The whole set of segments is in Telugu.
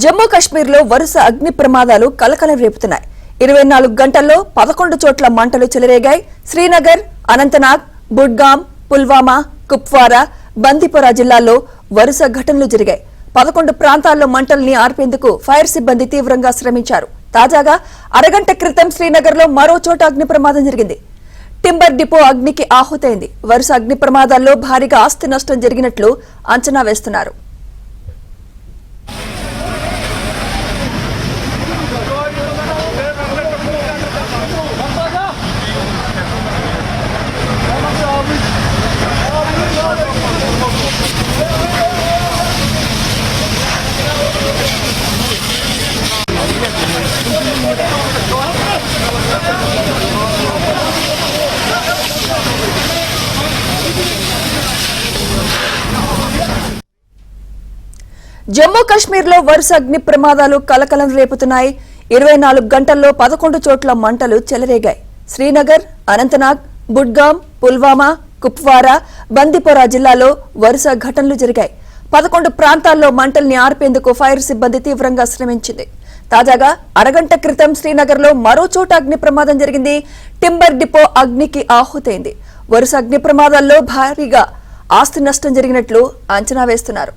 జమ్మూ కశ్మీర్లో వరుస అగ్ని ప్రమాదాలు కలకలం రేపుతున్నాయి. 24 గంటల్లో 11 చోట్ల మంటలు చెలరేగాయి. శ్రీనగర్, అనంతనాగ్, బుడ్గామ్, పుల్వామా, కుప్వారా, బందిపోరా జిల్లాల్లో వరుస ఘటనలు జరిగాయి. 11 ప్రాంతాల్లో మంటల్ని ఆర్పేందుకు ఫైర్ సిబ్బంది తీవ్రంగా శ్రమించారు. తాజాగా అరగంట క్రితం శ్రీనగర్లో మరో చోట అగ్ని ప్రమాదం జరిగింది. టింబర్ డిపో అగ్నికి ఆహుతైంది. వరుస అగ్ని ప్రమాదాల్లో భారీగా ఆస్తి నష్టం జరిగినట్లు అంచనా వేస్తున్నారు. జమ్మూ కశ్మీర్లో వరుస అగ్ని ప్రమాదాలు కలకలం రేపుతున్నాయి. 24 గంటల్లో 11 చోట్ల మంటలు చెలరేగాయి. శ్రీనగర్, అనంతనాగ్, బుడ్గామ్, పుల్వామా, కుప్వారా, బందిపోరా జిల్లాలో వరుస ఘటనలు జరిగాయి. 11 ప్రాంతాల్లో మంటల్ని ఆర్పేందుకు ఫైర్ సిబ్బంది తీవ్రంగా శ్రమించింది. తాజాగా అరగంట క్రితం శ్రీనగర్లో మరో చోట అగ్ని ప్రమాదం జరిగింది. టింబర్ డిపో అగ్నికి ఆహుతైంది. వరుస అగ్ని ప్రమాదాల్లో భారీగా ఆస్తి నష్టం జరిగినట్లు అంచనా వేస్తున్నారు.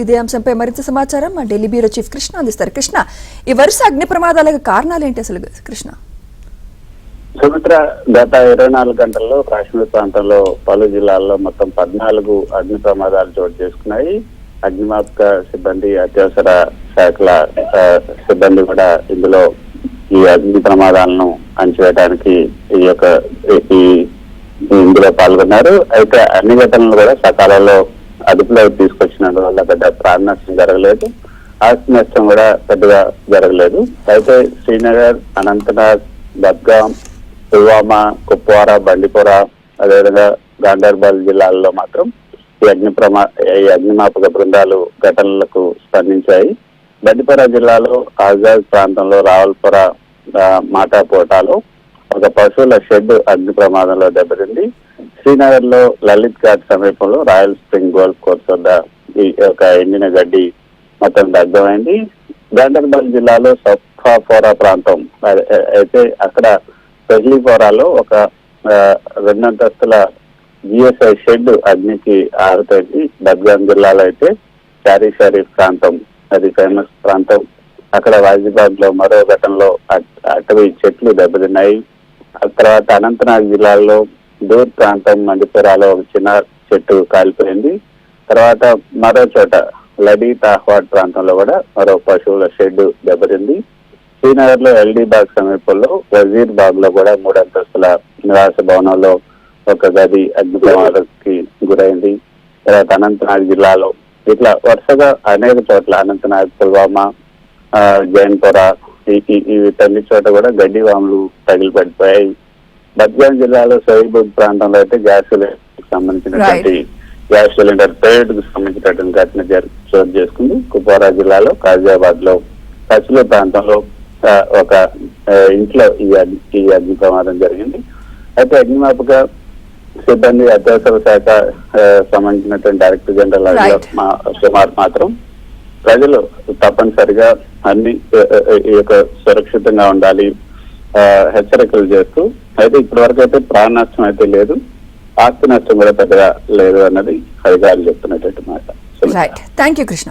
ఇదే అంశంపై మరింత సమాచారం మా ఢిల్లీ బ్యూరో చీఫ్ కృష్ణ అందిస్తారు. కృష్ణ, ఈ వరుస అగ్ని ప్రమాదాలకు కారణాలు ఏంటి అసలు? కృష్ణ, సుమిత్ర, గత 24 గంటల్లో కాశ్మీర్ ప్రాంతంలో పలు జిల్లాల్లో మొత్తం 14 అగ్ని ప్రమాదాలు చోటు చేసుకున్నాయి. అగ్నిమాపక సిబ్బంది, అత్యవసర శాఖల సిబ్బంది కూడా ఇందులో ఈ అగ్ని ప్రమాదాలను అంచివేయడానికి ఇందులో పాల్గొన్నారు. అయితే అన్ని ఘటనలు కూడా సకాలంలో అదుపులోకి తీసుకొచ్చినందువల్ల పెద్ద ప్రాణ నష్టం జరగలేదు, ఆస్తి నష్టం కూడా పెద్దగా జరగలేదు. అయితే శ్రీనగర్, అనంతనాగ్, బద్గాం, పుల్వామా, కుప్వారా, బండిపోరా, అదేవిధంగా గాండర్బల్ జిల్లాల్లో మాత్రం ఈ అగ్నిమాపక బృందాలు ఘటనలకు స్పందించాయి. బండిపోరా జిల్లాలో ఆజాద్ ప్రాంతంలో రావల్పురా మాటాపోటాలో ఒక పశువుల షెడ్ అగ్ని ప్రమాదంలో దెబ్బతింది. శ్రీనగర్ లో లలిత్ ఘాట్ సమీపంలో రాయల్ స్ప్రింగ్ గోల్ఫ్ కోర్స్ వద్ద ఒక ఎండిన గడ్డి మొత్తం దగ్ధమైంది. గాండర్బల్ జిల్లాలో సఫాపోరా ప్రాంతం అయితే అక్కడ పెహ్లీపోరాలో ఒక 2 అంతస్తుల జిఎస్ఐ షెడ్ అగ్నికి ఆరుతైంది. బద్గాం జిల్లాలో అయితే షారీ షరీఫ్ ప్రాంతం, అది ఫేమస్ ప్రాంతం, అక్కడ వాజిబాద్ లో మరో ఘటనలో అటవీ చెట్లు దెబ్బతిన్నాయి. తర్వాత అనంతనాగ్ జిల్లాలో దూర్ ప్రాంతం మండిపురాలో ఒక చిన్న చెట్టు కాలిపోయింది. తర్వాత మరో చోట లడీ తాహ్వాడ్ ప్రాంతంలో కూడా మరో పశువుల షెడ్ దెబ్బతింది. శ్రీనగర్ లో ఎల్డీ బాగ్ సమీపంలో వజీర్ బాగ్ లో కూడా 3 అంతస్తుల నివాస భవనంలో ఒక గది అగ్ని ప్రమాదానికి గురైంది. తర్వాత అనంతనాగ్ జిల్లాలో ఇట్లా వరుసగా అనేక చోట్ల అనంతనాగ్, పుల్వామా, జైన్పురా, వీటన్ని చోట కూడా గడ్డి వాములు తగిలి పడిపోయాయి. బద్గాం జిల్లాలో సైబుడ్ ప్రాంతంలో అయితే గ్యాస్ సిలిండర్ పేడ్ కు సంబంధించినటువంటి ఘటన చోటు చేసుకుంది. కుప్వారా జిల్లాలో కాజియాబాద్ లో కచ్లూ ప్రాంతంలో ఒక ఇంట్లో ఈ అగ్ని ప్రమాదం జరిగింది. అయితే అగ్నిమాపక సిబ్బంది, అత్యవసర శాఖ సంబంధించినటువంటి డైరెక్టర్ జనరల్ కుమార్ మాత్రం ప్రజలు తప్పనిసరిగా అన్ని సురక్షితంగా ఉండాలి హెచ్చరికలు చేస్తూ, అయితే ఇప్పటి వరకు అయితే ప్రాణ నష్టం అయితే లేదు, ఆస్తి నష్టం కూడా పెద్దగా లేదు అన్నది అధికారులు చెప్తున్నటువంటి మాట. Thank you Krishna.